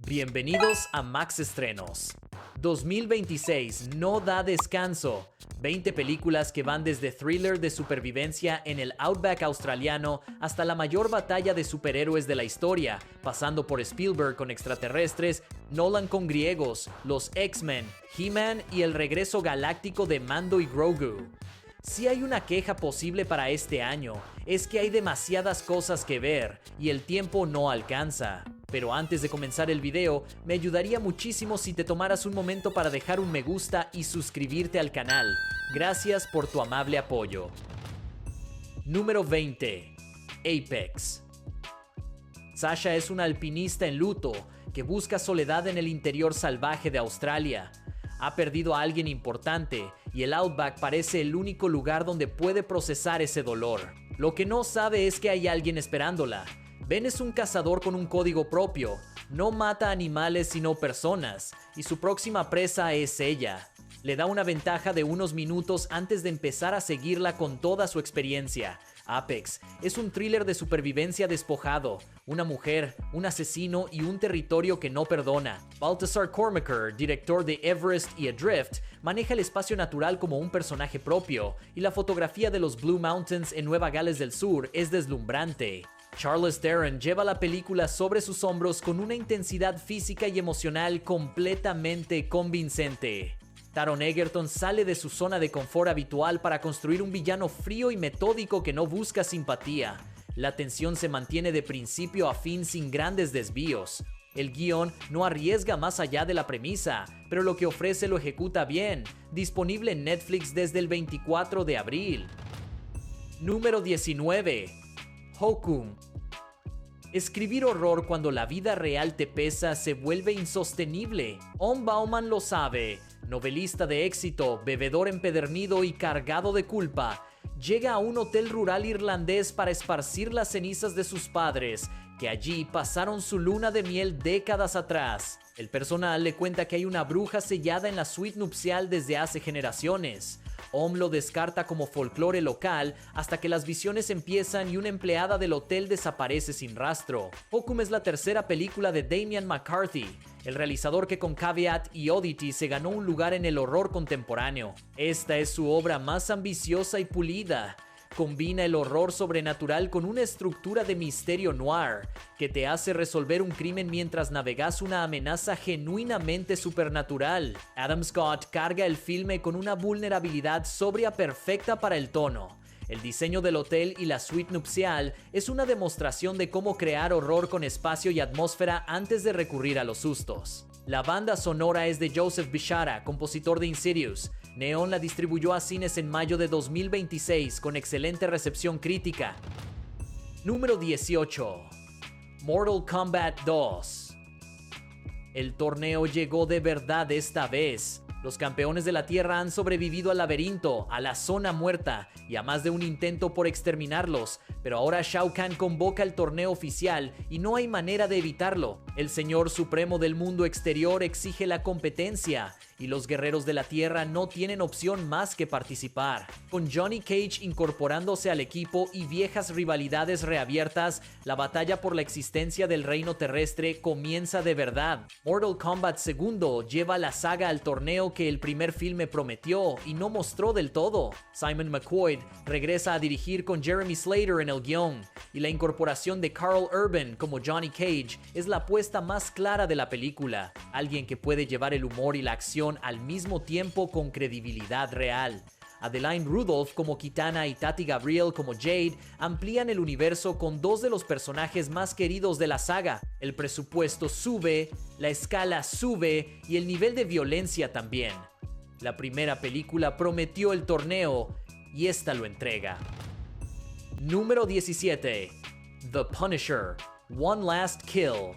Bienvenidos a Max Estrenos. 2026 no da descanso. 20 películas que van desde thriller de supervivencia en el Outback australiano hasta la mayor batalla de superhéroes de la historia, pasando por Spielberg con extraterrestres, Nolan con griegos, los X-Men, He-Man y el regreso galáctico de Mando y Grogu. Si hay una queja posible para este año, es que hay demasiadas cosas que ver y el tiempo no alcanza. Pero antes de comenzar el video, me ayudaría muchísimo si te tomaras un momento para dejar un me gusta y suscribirte al canal. Gracias por tu amable apoyo. Número 20. Apex. Sasha es una alpinista en luto que busca soledad en el interior salvaje de Australia. Ha perdido a alguien importante y el Outback parece el único lugar donde puede procesar ese dolor. Lo que no sabe es que hay alguien esperándola. Ben es un cazador con un código propio. No mata animales sino personas, y su próxima presa es ella. Le da una ventaja de unos minutos antes de empezar a seguirla con toda su experiencia. Apex es un thriller de supervivencia despojado, una mujer, un asesino y un territorio que no perdona. Baltasar Kormaker, director de Everest y Adrift, maneja el espacio natural como un personaje propio, y la fotografía de los Blue Mountains en Nueva Gales del Sur es deslumbrante. Charlize Theron lleva la película sobre sus hombros con una intensidad física y emocional completamente convincente. Taron Egerton sale de su zona de confort habitual para construir un villano frío y metódico que no busca simpatía. La tensión se mantiene de principio a fin sin grandes desvíos. El guión no arriesga más allá de la premisa, pero lo que ofrece lo ejecuta bien. Disponible en Netflix desde el 24 de abril. Número 19. Hokum. Escribir horror cuando la vida real te pesa se vuelve insostenible. Om Bauman lo sabe. Novelista de éxito, bebedor empedernido y cargado de culpa, llega a un hotel rural irlandés para esparcir las cenizas de sus padres, que allí pasaron su luna de miel décadas atrás. El personal le cuenta que hay una bruja sellada en la suite nupcial desde hace generaciones. Om lo descarta como folclore local hasta que las visiones empiezan y una empleada del hotel desaparece sin rastro. Hokum es la tercera película de Damian McCarthy, el realizador que con Caveat y Oddity se ganó un lugar en el horror contemporáneo. Esta es su obra más ambiciosa y pulida. Combina el horror sobrenatural con una estructura de misterio noir que te hace resolver un crimen mientras navegas una amenaza genuinamente supernatural. Adam Scott carga el filme con una vulnerabilidad sobria perfecta para el tono. El diseño del hotel y la suite nupcial es una demostración de cómo crear horror con espacio y atmósfera antes de recurrir a los sustos. La banda sonora es de Joseph Bishara, compositor de Insidious. Neon la distribuyó a cines en mayo de 2026 con excelente recepción crítica. Número 18. Mortal Kombat 2. El torneo llegó de verdad esta vez. Los campeones de la Tierra han sobrevivido al laberinto, a la zona muerta y a más de un intento por exterminarlos, pero ahora Shao Kahn convoca el torneo oficial y no hay manera de evitarlo. El Señor Supremo del mundo exterior exige la competencia y los guerreros de la Tierra no tienen opción más que participar. Con Johnny Cage incorporándose al equipo y viejas rivalidades reabiertas, la batalla por la existencia del reino terrestre comienza de verdad. Mortal Kombat 2 lleva la saga al torneo que el primer filme prometió y no mostró del todo. Simon McQuoid regresa a dirigir con Jeremy Slater en el guión, y la incorporación de Carl Urban como Johnny Cage es la apuesta más clara de la película. Alguien que puede llevar el humor y la acción al mismo tiempo con credibilidad real. Adeline Rudolph como Kitana y Tati Gabriel como Jade amplían el universo con dos de los personajes más queridos de la saga. El presupuesto sube, la escala sube y el nivel de violencia también. La primera película prometió el torneo y esta lo entrega. Número 17. The Punisher. One Last Kill.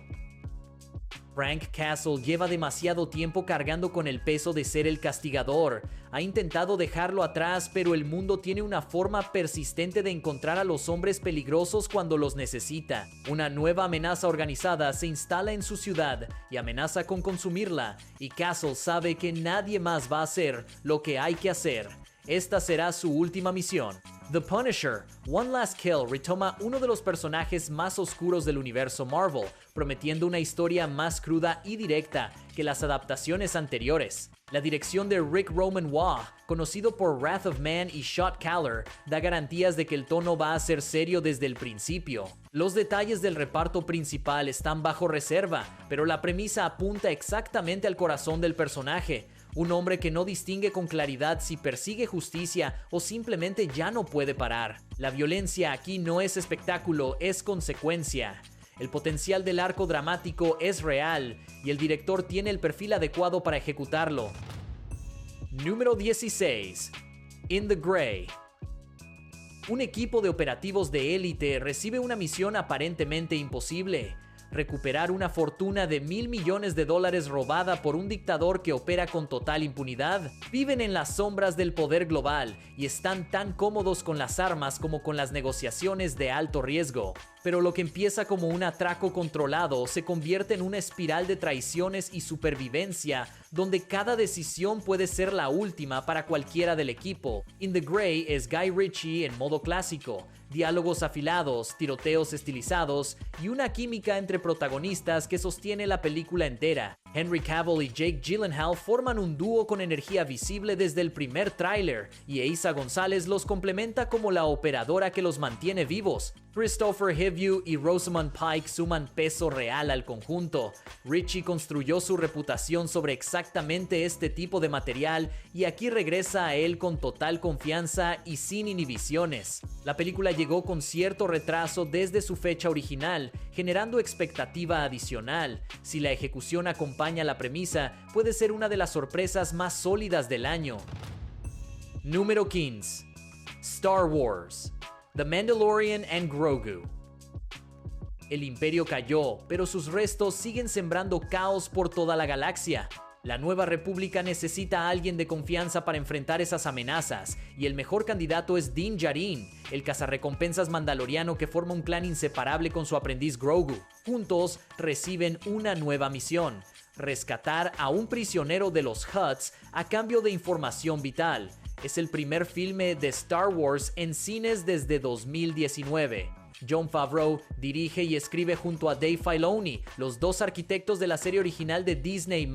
Frank Castle lleva demasiado tiempo cargando con el peso de ser el castigador. Ha intentado dejarlo atrás, pero el mundo tiene una forma persistente de encontrar a los hombres peligrosos cuando los necesita. Una nueva amenaza organizada se instala en su ciudad y amenaza con consumirla, y Castle sabe que nadie más va a hacer lo que hay que hacer. esta será su última misión. The Punisher, One Last Kill retoma uno de los personajes más oscuros del universo Marvel, prometiendo una historia más cruda y directa que las adaptaciones anteriores. La dirección de Rick Roman Waugh, conocido por Wrath of Man y Shot Caller, da garantías de que el tono va a ser serio desde el principio. Los detalles del reparto principal están bajo reserva, pero la premisa apunta exactamente al corazón del personaje. Un hombre que no distingue con claridad si persigue justicia o simplemente ya no puede parar. La violencia aquí no es espectáculo, es consecuencia. El potencial del arco dramático es real y el director tiene el perfil adecuado para ejecutarlo. Número 16. In the Grey. Un equipo de operativos de élite recibe una misión aparentemente imposible: recuperar una fortuna de $1,000 millones robada por un dictador que opera con total impunidad. Viven en las sombras del poder global y están tan cómodos con las armas como con las negociaciones de alto riesgo. Pero lo que empieza como un atraco controlado se convierte en una espiral de traiciones y supervivencia, donde cada decisión puede ser la última para cualquiera del equipo. In the Grey es Guy Ritchie en modo clásico: diálogos afilados, tiroteos estilizados y una química entre protagonistas que sostiene la película entera. Henry Cavill y Jake Gyllenhaal forman un dúo con energía visible desde el primer tráiler, y Eiza González los complementa como la operadora que los mantiene vivos. Christopher Hivju y Rosamund Pike suman peso real al conjunto. Ritchie construyó su reputación sobre exactamente este tipo de material y aquí regresa a él con total confianza y sin inhibiciones. La película llegó con cierto retraso desde su fecha original, generando expectativa adicional. Si la ejecución acompaña la premisa, puede ser una de las sorpresas más sólidas del año. Número 15. Star Wars: The Mandalorian and Grogu. El Imperio cayó, pero sus restos siguen sembrando caos por toda la galaxia. La Nueva República necesita a alguien de confianza para enfrentar esas amenazas, y el mejor candidato es Din Djarin, el cazarrecompensas mandaloriano que forma un clan inseparable con su aprendiz Grogu. Juntos reciben una nueva misión: rescatar a un prisionero de los Hutts a cambio de información vital. Es el primer filme de Star Wars en cines desde 2019. Jon Favreau dirige y escribe junto a Dave Filoni, los dos arquitectos de la serie original de Disney+.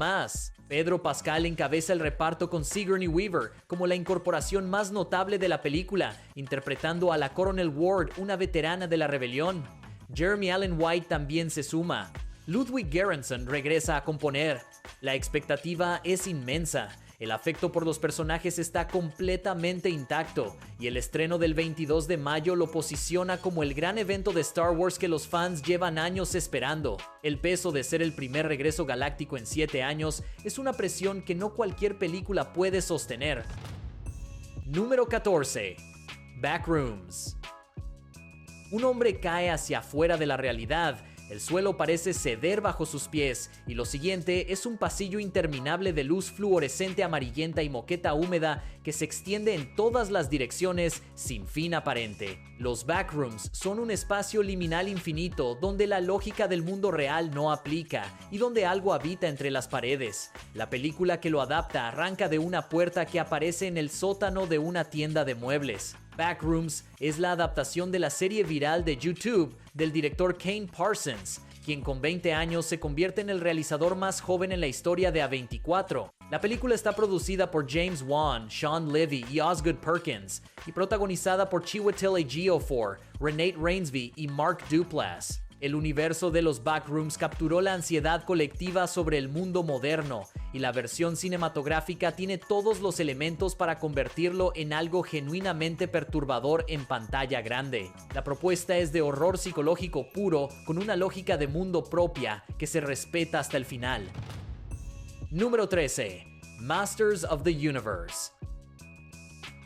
Pedro Pascal encabeza el reparto con Sigourney Weaver como la incorporación más notable de la película, interpretando a la Coronel Ward, una veterana de la rebelión. Jeremy Allen White también se suma. Ludwig Göransson regresa a componer. La expectativa es inmensa. El afecto por los personajes está completamente intacto, y el estreno del 22 de mayo lo posiciona como el gran evento de Star Wars que los fans llevan años esperando. El peso de ser el primer regreso galáctico en 7 años es una presión que no cualquier película puede sostener. Número 14. Backrooms. Un hombre cae hacia afuera de la realidad. El suelo parece ceder bajo sus pies, y lo siguiente es un pasillo interminable de luz fluorescente amarillenta y moqueta húmeda que se extiende en todas las direcciones sin fin aparente. Los backrooms son un espacio liminal infinito donde la lógica del mundo real no aplica y donde algo habita entre las paredes. La película que lo adapta arranca de una puerta que aparece en el sótano de una tienda de muebles. Backrooms es la adaptación de la serie viral de YouTube del director Kane Parsons, quien con 20 años se convierte en el realizador más joven en la historia de A24. La película está producida por James Wan, Sean Levy y Osgood Perkins, y protagonizada por Chiwetel Ejiofor, Renate Reinsve y Mark Duplass. El universo de los Backrooms capturó la ansiedad colectiva sobre el mundo moderno, y la versión cinematográfica tiene todos los elementos para convertirlo en algo genuinamente perturbador en pantalla grande. La propuesta es de horror psicológico puro, con una lógica de mundo propia que se respeta hasta el final. Número 13. Masters of the Universe.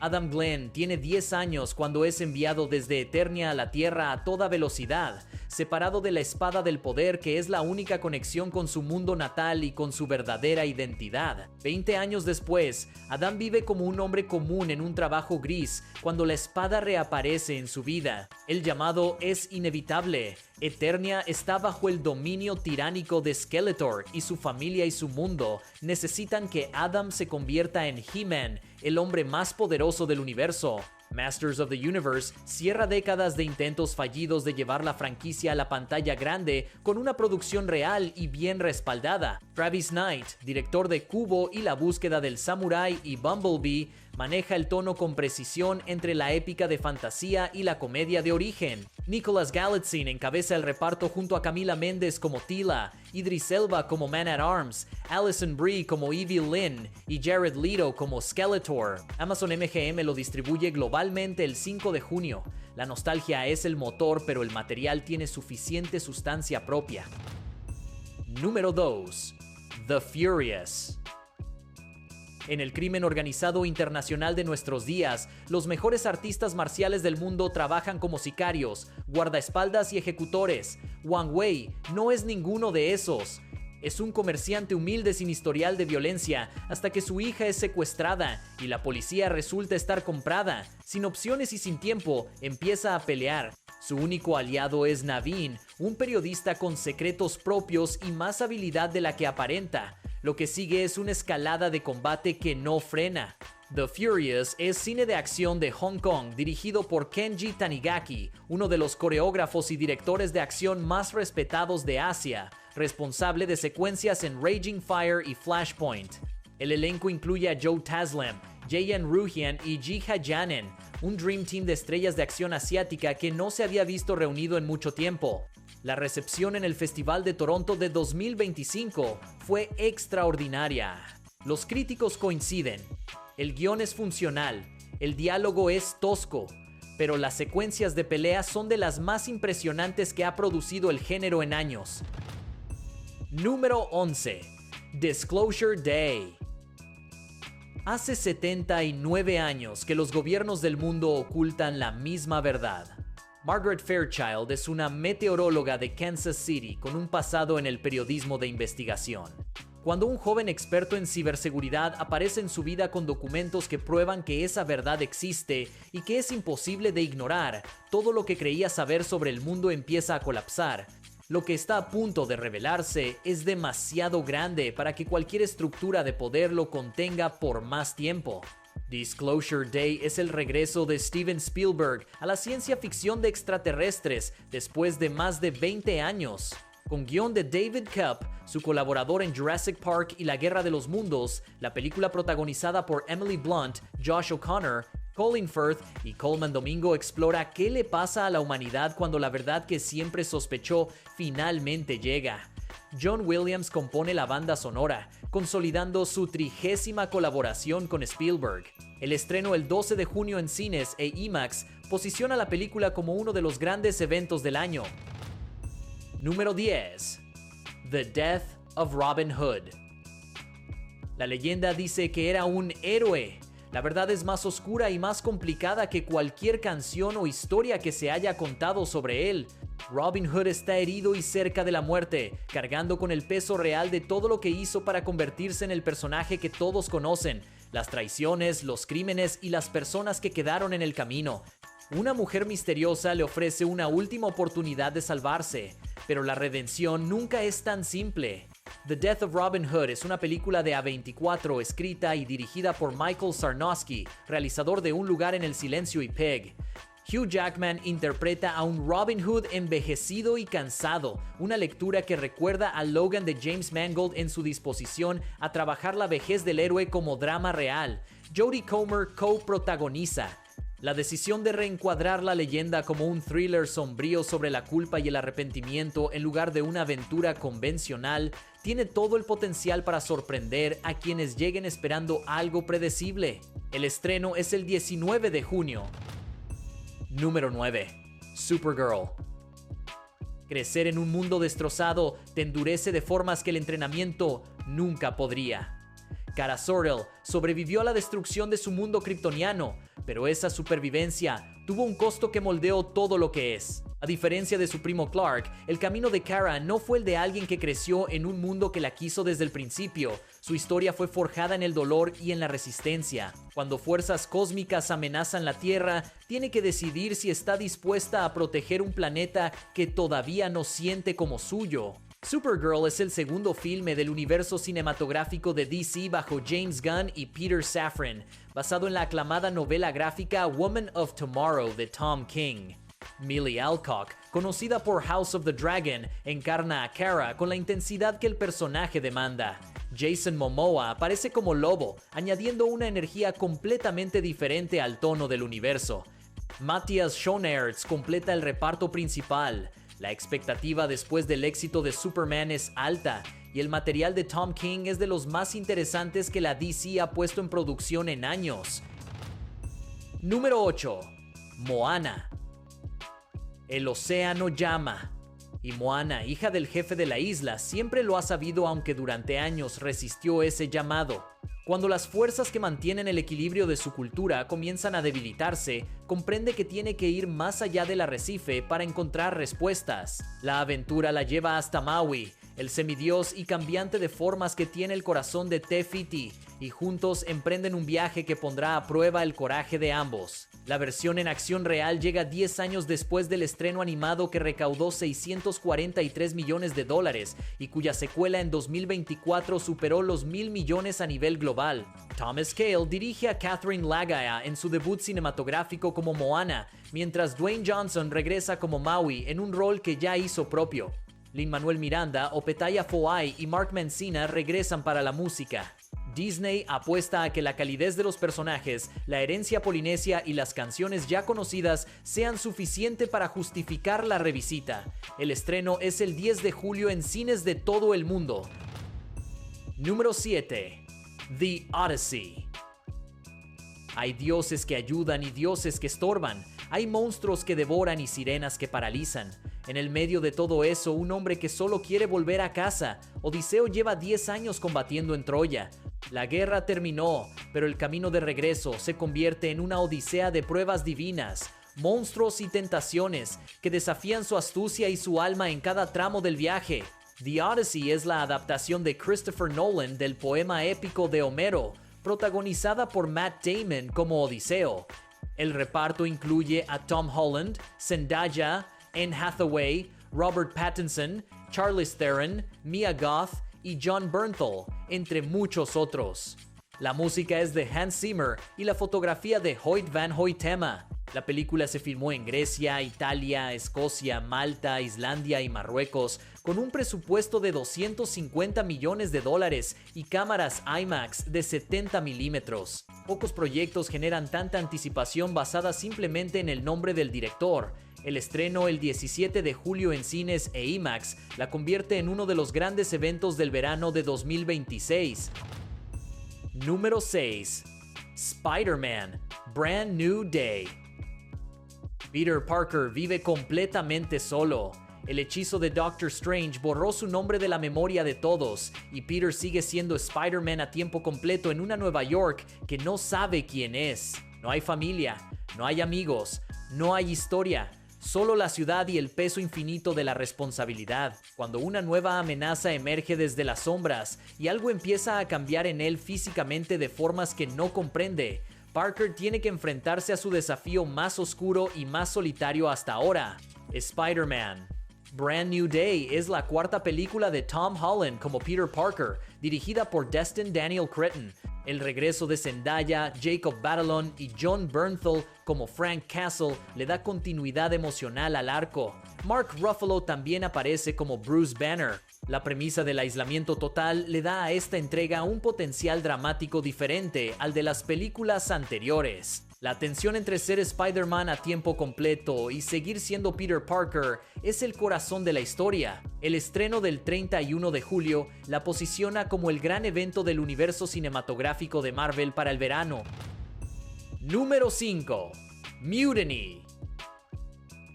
Adam Glenn tiene 10 años cuando es enviado desde Eternia a la Tierra a toda velocidad, separado de la espada del poder que es la única conexión con su mundo natal y con su verdadera identidad. 20 años después, Adam vive como un hombre común en un trabajo gris cuando la espada reaparece en su vida. El llamado es inevitable. Eternia está bajo el dominio tiránico de Skeletor, y su familia y su mundo necesitan que Adam se convierta en He-Man, el hombre más poderoso del universo. Masters of the Universe cierra décadas de intentos fallidos de llevar la franquicia a la pantalla grande con una producción real y bien respaldada. Travis Knight, director de Kubo y La búsqueda del samurái y Bumblebee, maneja el tono con precisión entre la épica de fantasía y la comedia de origen. Nicholas Galitzine encabeza el reparto junto a Camila Mendes como Tila, Idris Elba como Man-at-Arms, Alison Brie como Evil Lynn y Jared Leto como Skeletor. Amazon MGM lo distribuye globalmente el 5 de junio. La nostalgia es el motor, pero el material tiene suficiente sustancia propia. Número 2. The Furious. En el crimen organizado internacional de nuestros días, los mejores artistas marciales del mundo trabajan como sicarios, guardaespaldas y ejecutores. Wang Wei no es ninguno de esos. Es un comerciante humilde sin historial de violencia hasta que su hija es secuestrada y la policía resulta estar comprada. Sin opciones y sin tiempo, empieza a pelear. Su único aliado es Naveen, un periodista con secretos propios y más habilidad de la que aparenta. Lo que sigue es una escalada de combate que no frena. The Furious es cine de acción de Hong Kong dirigido por Kenji Tanigaki, uno de los coreógrafos y directores de acción más respetados de Asia, responsable de secuencias en Raging Fire y Flashpoint. El elenco incluye a Joe Taslim, Jae-Yun Ruhian y Ji-ha Janen, un Dream Team de estrellas de acción asiática que no se había visto reunido en mucho tiempo. La recepción en el Festival de Toronto de 2025 fue extraordinaria. Los críticos coinciden. El guión es funcional, el diálogo es tosco, pero las secuencias de pelea son de las más impresionantes que ha producido el género en años. Número 11. Disclosure Day. Hace 79 años que los gobiernos del mundo ocultan la misma verdad. Margaret Fairchild es una meteoróloga de Kansas City con un pasado en el periodismo de investigación. Cuando un joven experto en ciberseguridad aparece en su vida con documentos que prueban que esa verdad existe y que es imposible de ignorar, todo lo que creía saber sobre el mundo empieza a colapsar. Lo que está a punto de revelarse es demasiado grande para que cualquier estructura de poder lo contenga por más tiempo. Disclosure Day es el regreso de Steven Spielberg a la ciencia ficción de extraterrestres después de más de 20 años. Con guión de David Koepp, su colaborador en Jurassic Park y La Guerra de los Mundos, la película protagonizada por Emily Blunt, Josh O'Connor, Colin Firth y Coleman Domingo explora qué le pasa a la humanidad cuando la verdad que siempre sospechó finalmente llega. John Williams compone la banda sonora, consolidando su 30ª colaboración con Spielberg. El estreno el 12 de junio en cines e IMAX posiciona la película como uno de los grandes eventos del año. Número 10. The Death of Robin Hood. La leyenda dice que era un héroe. La verdad es más oscura y más complicada que cualquier canción o historia que se haya contado sobre él. Robin Hood está herido y cerca de la muerte, cargando con el peso real de todo lo que hizo para convertirse en el personaje que todos conocen, las traiciones, los crímenes y las personas que quedaron en el camino. Una mujer misteriosa le ofrece una última oportunidad de salvarse, pero la redención nunca es tan simple. The Death of Robin Hood es una película de A24 escrita y dirigida por Michael Sarnowski, realizador de Un lugar en el silencio y Peg. Hugh Jackman interpreta a un Robin Hood envejecido y cansado, una lectura que recuerda a Logan de James Mangold en su disposición a trabajar la vejez del héroe como drama real. Jodie Comer co-protagoniza. La decisión de reencuadrar la leyenda como un thriller sombrío sobre la culpa y el arrepentimiento en lugar de una aventura convencional tiene todo el potencial para sorprender a quienes lleguen esperando algo predecible. El estreno es el 19 de junio. Número 9. Supergirl. Crecer en un mundo destrozado te endurece de formas que el entrenamiento nunca podría. Kara Zor-El sobrevivió a la destrucción de su mundo kryptoniano, pero esa supervivencia tuvo un costo que moldeó todo lo que es. A diferencia de su primo Clark, el camino de Kara no fue el de alguien que creció en un mundo que la quiso desde el principio. Su historia fue forjada en el dolor y en la resistencia. Cuando fuerzas cósmicas amenazan la Tierra, tiene que decidir si está dispuesta a proteger un planeta que todavía no siente como suyo. Supergirl es el segundo filme del universo cinematográfico de DC bajo James Gunn y Peter Safran, basado en la aclamada novela gráfica Woman of Tomorrow de Tom King. Millie Alcock, conocida por House of the Dragon, encarna a Kara con la intensidad que el personaje demanda. Jason Momoa aparece como Lobo, añadiendo una energía completamente diferente al tono del universo. Matthias Schoenaerts completa el reparto principal. La expectativa después del éxito de Superman es alta, y el material de Tom King es de los más interesantes que la DC ha puesto en producción en años. Número 8. Moana. El océano llama. Y Moana, hija del jefe de la isla, siempre lo ha sabido, aunque durante años resistió ese llamado. Cuando las fuerzas que mantienen el equilibrio de su cultura comienzan a debilitarse, comprende que tiene que ir más allá del arrecife para encontrar respuestas. La aventura la lleva hasta Maui, el semidios y cambiante de formas que tiene el corazón de Te Fiti, y juntos emprenden un viaje que pondrá a prueba el coraje de ambos. La versión en acción real llega 10 años después del estreno animado, que recaudó $643 millones y cuya secuela en 2024 superó los 1,000 millones a nivel global. Thomas Kail dirige a Catherine Lagaya en su debut cinematográfico como Moana, mientras Dwayne Johnson regresa como Maui en un rol que ya hizo propio. Lin-Manuel Miranda, Opetaya Foai y Mark Mancina regresan para la música. Disney apuesta a que la calidez de los personajes, la herencia polinesia y las canciones ya conocidas sean suficiente para justificar la revisita. El estreno es el 10 de julio en cines de todo el mundo. Número 7. The Odyssey. Hay dioses que ayudan y dioses que estorban. Hay monstruos que devoran y sirenas que paralizan. En el medio de todo eso, un hombre que solo quiere volver a casa. Odiseo lleva 10 años combatiendo en Troya. La guerra terminó, pero el camino de regreso se convierte en una odisea de pruebas divinas, monstruos y tentaciones que desafían su astucia y su alma en cada tramo del viaje. The Odyssey es la adaptación de Christopher Nolan del poema épico de Homero, protagonizada por Matt Damon como Odiseo. El reparto incluye a Tom Holland, Zendaya, Anne Hathaway, Robert Pattinson, Charlize Theron, Mia Goth y Jon Bernthal, entre muchos otros. La música es de Hans Zimmer y la fotografía de Hoyt van Hoytema. La película se filmó en Grecia, Italia, Escocia, Malta, Islandia y Marruecos, con un presupuesto de $250 millones y cámaras IMAX de 70 milímetros. Pocos proyectos generan tanta anticipación basada simplemente en el nombre del director. El estreno el 17 de julio en cines e IMAX la convierte en uno de los grandes eventos del verano de 2026. Número 6. Spider-Man: Brand New Day. Peter Parker vive completamente solo. El hechizo de Doctor Strange borró su nombre de la memoria de todos, y Peter sigue siendo Spider-Man a tiempo completo en una Nueva York que no sabe quién es. No hay familia, no hay amigos, no hay historia. Solo la ciudad y el peso infinito de la responsabilidad. Cuando una nueva amenaza emerge desde las sombras y algo empieza a cambiar en él físicamente de formas que no comprende, Parker tiene que enfrentarse a su desafío más oscuro y más solitario hasta ahora: Spider-Man. Brand New Day es la cuarta película de Tom Holland como Peter Parker, dirigida por Destin Daniel Cretton. El regreso de Zendaya, Jacob Batalon y Jon Bernthal como Frank Castle le da continuidad emocional al arco. Mark Ruffalo también aparece como Bruce Banner. La premisa del aislamiento total le da a esta entrega un potencial dramático diferente al de las películas anteriores. La tensión entre ser Spider-Man a tiempo completo y seguir siendo Peter Parker es el corazón de la historia. El estreno del 31 de julio la posiciona como el gran evento del universo cinematográfico de Marvel para el verano. Número 5. Mutiny.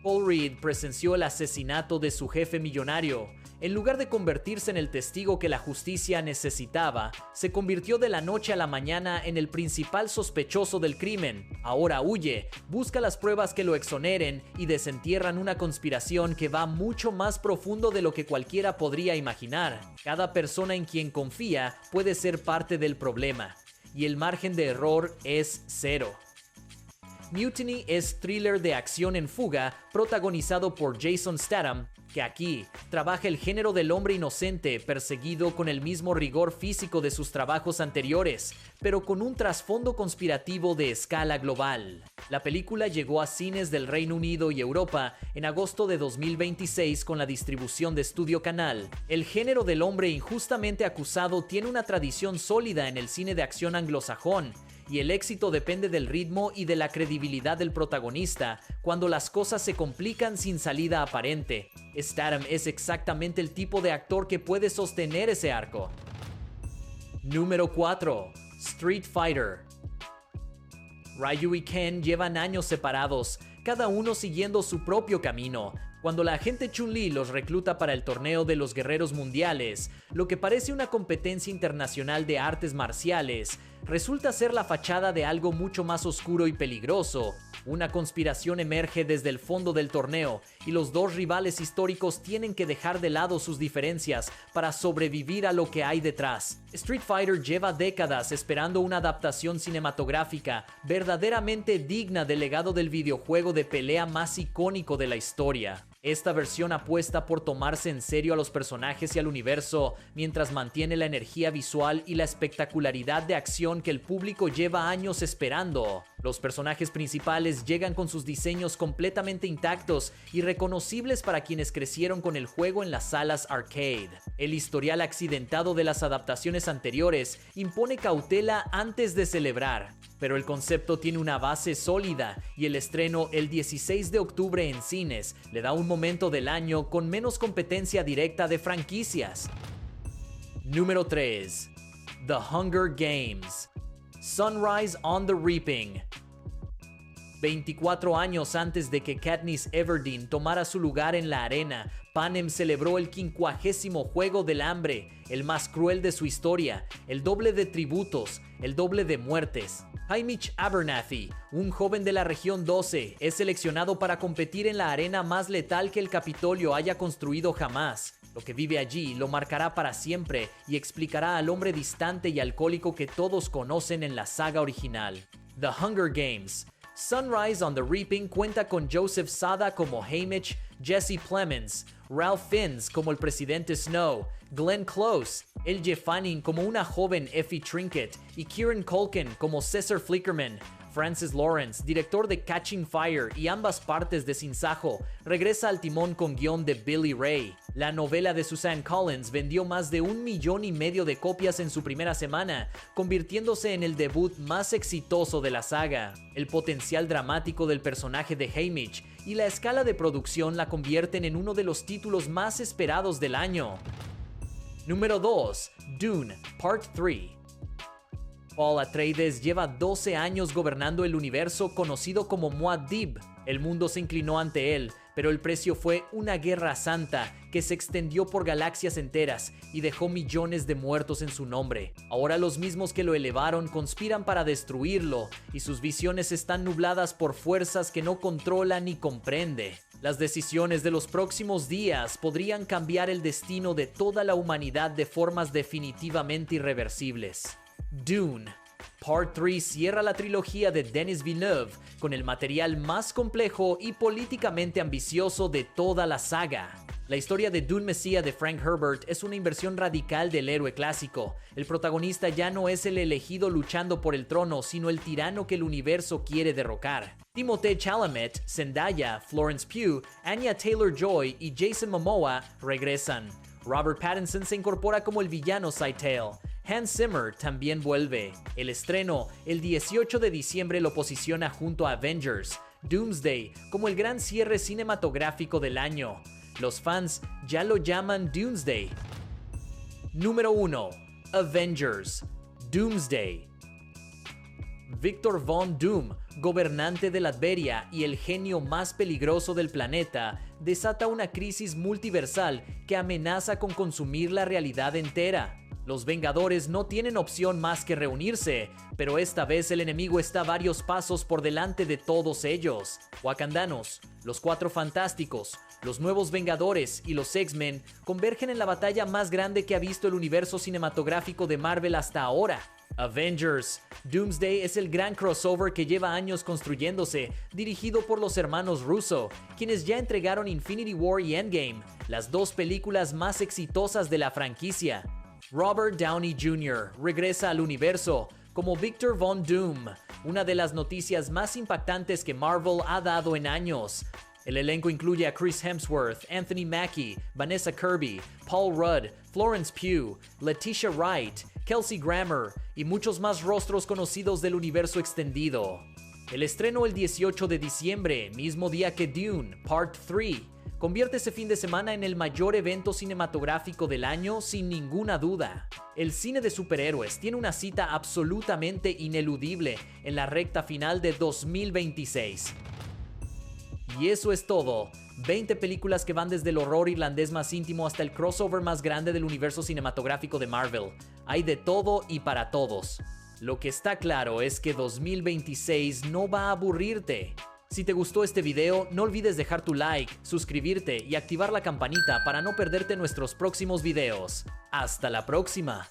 Paul Reed presenció el asesinato de su jefe millonario. En lugar de convertirse en el testigo que la justicia necesitaba, se convirtió de la noche a la mañana en el principal sospechoso del crimen. Ahora huye, busca las pruebas que lo exoneren y desentierran una conspiración que va mucho más profundo de lo que cualquiera podría imaginar. Cada persona en quien confía puede ser parte del problema, y el margen de error es cero. Mutiny es thriller de acción en fuga protagonizado por Jason Statham, que aquí trabaja el género del hombre inocente perseguido con el mismo rigor físico de sus trabajos anteriores, pero con un trasfondo conspirativo de escala global. La película llegó a cines del Reino Unido y Europa en agosto de 2026 con la distribución de Studio Canal. El género del hombre injustamente acusado tiene una tradición sólida en el cine de acción anglosajón, y el éxito depende del ritmo y de la credibilidad del protagonista cuando las cosas se complican sin salida aparente. Statham es exactamente el tipo de actor que puede sostener ese arco. Número 4. Street Fighter. Ryu y Ken llevan años separados, cada uno siguiendo su propio camino. Cuando la agente Chun-Li los recluta para el torneo de los guerreros mundiales, lo que parece una competencia internacional de artes marciales, resulta ser la fachada de algo mucho más oscuro y peligroso. Una conspiración emerge desde el fondo del torneo y los dos rivales históricos tienen que dejar de lado sus diferencias para sobrevivir a lo que hay detrás. Street Fighter lleva décadas esperando una adaptación cinematográfica verdaderamente digna del legado del videojuego de pelea más icónico de la historia. Esta versión apuesta por tomarse en serio a los personajes y al universo, mientras mantiene la energía visual y la espectacularidad de acción que el público lleva años esperando. Los personajes principales llegan con sus diseños completamente intactos y reconocibles para quienes crecieron con el juego en las salas arcade. El historial accidentado de las adaptaciones anteriores impone cautela antes de celebrar, pero el concepto tiene una base sólida y el estreno el 16 de octubre en cines le da un momento del año con menos competencia directa de franquicias. Número 3. The Hunger Games. Sunrise on the Reaping. 24 años antes de que Katniss Everdeen tomara su lugar en la arena, Panem celebró el 50º Juego del Hambre, el más cruel de su historia, el doble de tributos, el doble de muertes. Haymitch Abernathy, un joven de la región 12, es seleccionado para competir en la arena más letal que el Capitolio haya construido jamás. Lo que vive allí lo marcará para siempre y explicará al hombre distante y alcohólico que todos conocen en la saga original. The Hunger Games. Sunrise on the Reaping cuenta con Joseph Sada como Haymitch, Jesse Plemons, Ralph Fiennes como el presidente Snow, Glenn Close, Elle Fanning como una joven Effie Trinket y Kieran Culkin como Cesar Flickerman. Francis Lawrence, director de Catching Fire y ambas partes de Sin Sajo, regresa al timón con guión de Billy Ray. La novela de Suzanne Collins vendió más de 1,5 millones de copias en su primera semana, convirtiéndose en el debut más exitoso de la saga. El potencial dramático del personaje de Haymitch y la escala de producción la convierten en uno de los títulos más esperados del año. Número 2. Dune, Part 3. Paul Atreides lleva 12 años gobernando el universo conocido como Muad'Dib. El mundo se inclinó ante él, pero el precio fue una guerra santa que se extendió por galaxias enteras y dejó millones de muertos en su nombre. Ahora los mismos que lo elevaron conspiran para destruirlo, y sus visiones están nubladas por fuerzas que no controla ni comprende. Las decisiones de los próximos días podrían cambiar el destino de toda la humanidad de formas definitivamente irreversibles. Dune. Part 3 cierra la trilogía de Denis Villeneuve con el material más complejo y políticamente ambicioso de toda la saga. La historia de Dune Messiah de Frank Herbert es una inversión radical del héroe clásico. El protagonista ya no es el elegido luchando por el trono, sino el tirano que el universo quiere derrocar. Timothée Chalamet, Zendaya, Florence Pugh, Anya Taylor-Joy y Jason Momoa regresan. Robert Pattinson se incorpora como el villano Scytale. Hans Zimmer también vuelve. El estreno, el 18 de diciembre, lo posiciona junto a Avengers, Doomsday, como el gran cierre cinematográfico del año. Los fans ya lo llaman Doomsday. Número 1. Avengers, Doomsday. Victor Von Doom, gobernante de Latveria y el genio más peligroso del planeta, desata una crisis multiversal que amenaza con consumir la realidad entera. Los Vengadores no tienen opción más que reunirse, pero esta vez el enemigo está varios pasos por delante de todos ellos. Wakandanos, los Cuatro Fantásticos, los Nuevos Vengadores y los X-Men convergen en la batalla más grande que ha visto el universo cinematográfico de Marvel hasta ahora. Avengers. Doomsday es el gran crossover que lleva años construyéndose, dirigido por los hermanos Russo, quienes ya entregaron Infinity War y Endgame, las dos películas más exitosas de la franquicia. Robert Downey Jr. regresa al universo como Victor Von Doom, una de las noticias más impactantes que Marvel ha dado en años. El elenco incluye a Chris Hemsworth, Anthony Mackie, Vanessa Kirby, Paul Rudd, Florence Pugh, Letitia Wright, Kelsey Grammer y muchos más rostros conocidos del universo extendido. El estreno el 18 de diciembre, mismo día que Dune, Part 3, convierte ese fin de semana en el mayor evento cinematográfico del año sin ninguna duda. El cine de superhéroes tiene una cita absolutamente ineludible en la recta final de 2026. Y eso es todo. 20 películas que van desde el horror irlandés más íntimo hasta el crossover más grande del universo cinematográfico de Marvel. Hay de todo y para todos. Lo que está claro es que 2026 no va a aburrirte. Si te gustó este video, no olvides dejar tu like, suscribirte y activar la campanita para no perderte nuestros próximos videos. ¡Hasta la próxima!